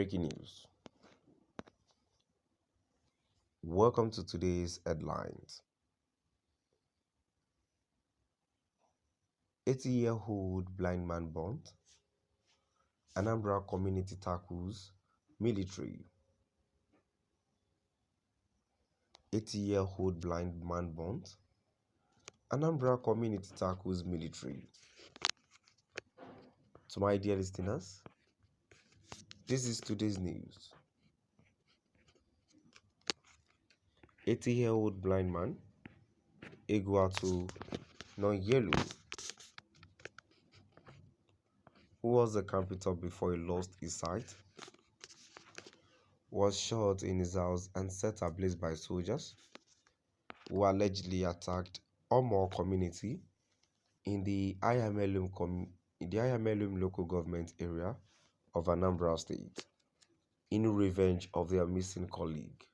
Breaking news. Welcome to today's headlines. 80-year-old blind man Bùrñt. Anambra community tackles Mīlītäry. 80-year-old blind man Bùrñt. Anambra community tackles Mīlītäry. To my dear listeners, this is today's news. 80-year-old blind man Iguatu Nonyelu, who was a carpenter before he lost his sight, was shot in his house and set ablaze by soldiers who allegedly attacked Omo community in the Älīvé local government area of Anambra State in revenge of their missing colleague.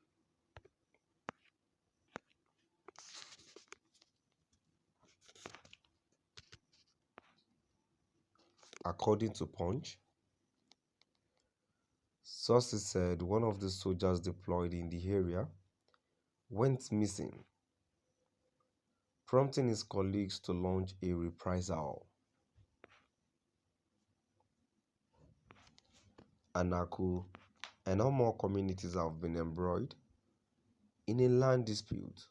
According to Punch, sources said one of the soldiers deployed in the area went missing, prompting his colleagues to launch a reprisal. Anaku and Omo communities have been embroiled in a land dispute.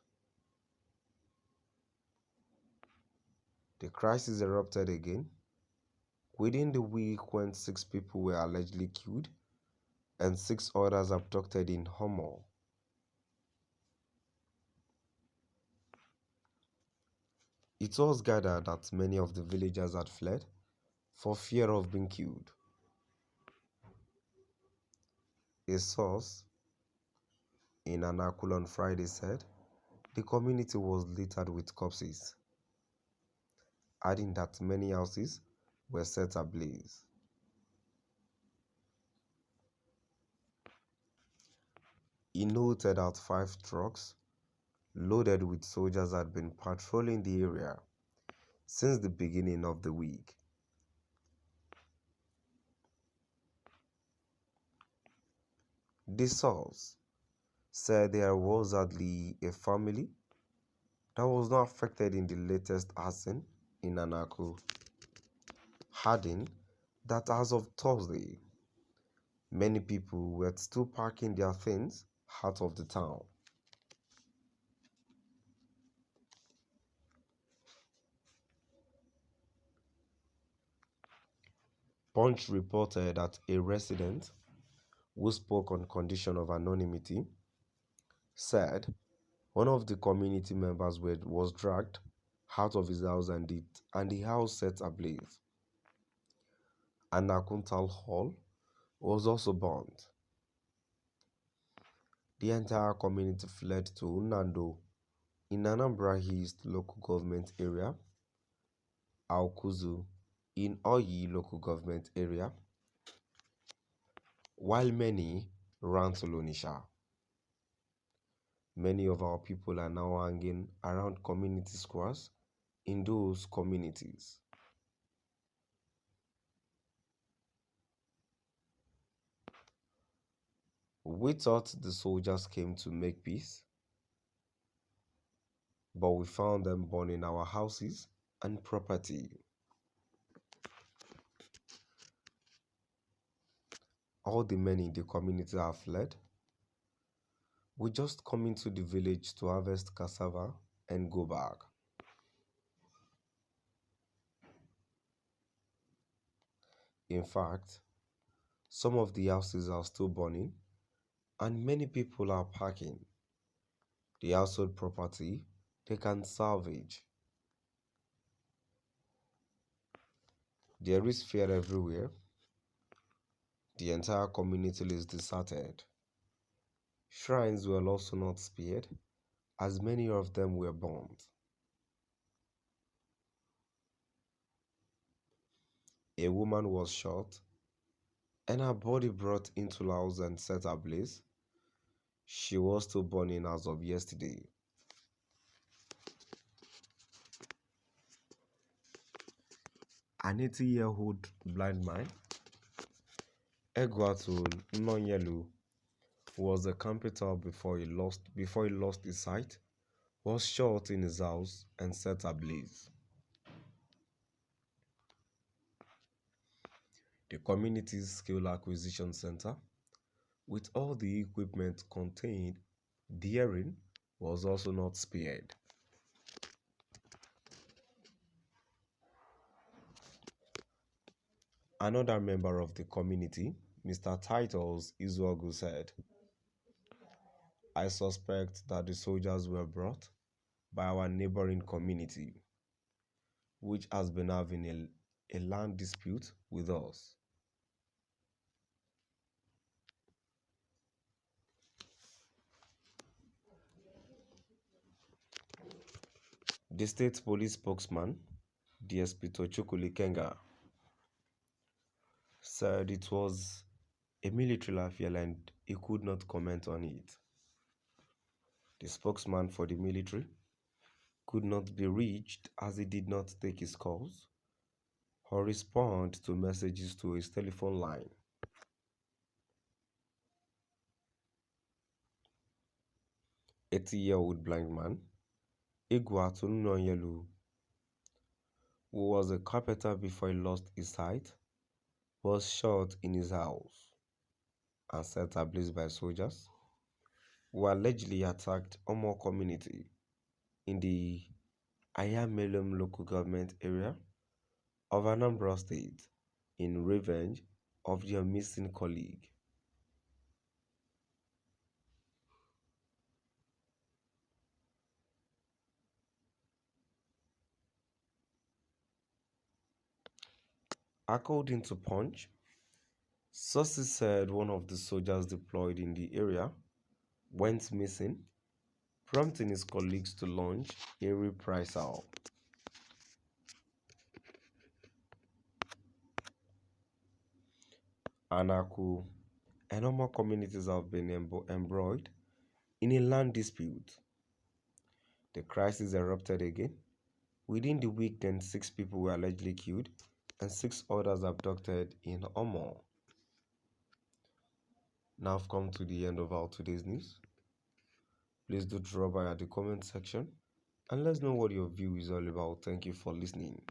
The crisis erupted again within the week when 6 people were allegedly killed and 6 others abducted in Omo. It was gathered that many of the villagers had fled for fear of being killed. A source in Anaku on Friday said the community was littered with corpses, adding that many houses were set ablaze. He noted that 5 trucks loaded with soldiers had been patrolling the area since the beginning of the week. The source said there was hardly a family that was not affected in the latest arson in Anaku, adding that as of Thursday, many people were still packing their things out of the town. Punch reported that a resident who spoke on condition of anonymity said one of the community members was dragged out of his house and the house set ablaze. Anaku Town Hall was also burned. The entire community fled to Unando in Anambra East local government area, Aukuzu in Oyi local government area, while many ran to Lonisha. Many of our people are now hanging around community squares in those communities. We thought the soldiers came to make peace, but we found them burning our houses and property. All the men in the community have fled. We just come into the village to harvest cassava and go back. In fact, some of the houses are still burning and many people are packing the household property they can salvage. There is fear everywhere. The entire community is deserted. Shrines were also not spared, as many of them were burned. A woman was shot and her body brought into the house and set ablaze. She was still burning as of yesterday. An 80-year-old blind man Egwatu Nonyelu was the capital before he lost his sight, was shot in his house and set ablaze. The community's skill acquisition center, with all the equipment contained therein, was also not spared. Another member of the community, Mr. Titles Izuogu, said, "I suspect that the soldiers were brought by our neighboring community, which has been having a land dispute with us. The state police spokesman, DSP Tochukwu Kenga, said it was a military affair and he could not comment on it. The spokesman for the military could not be reached as he did not take his calls or respond to messages to his telephone line. A 80-year-old blind man, Igwatu Nonyelu, who was a carpenter before he lost his sight, was shot in his house and set ablaze by soldiers who allegedly attacked Omo community in the Ayamelum local government area of Anambra State in revenge of their missing colleague. According to Punch, sources said one of the soldiers deployed in the area went missing, prompting his colleagues to launch a reprisal. Anaku and Omo communities have been embroiled in a land dispute. The crisis erupted again. Within the week, then 6 people were allegedly killed and 6 others abducted in Omo. Now I've come to the end of our today's news. Please do drop by at the comment section and let's know what your view is all about. Thank you for listening.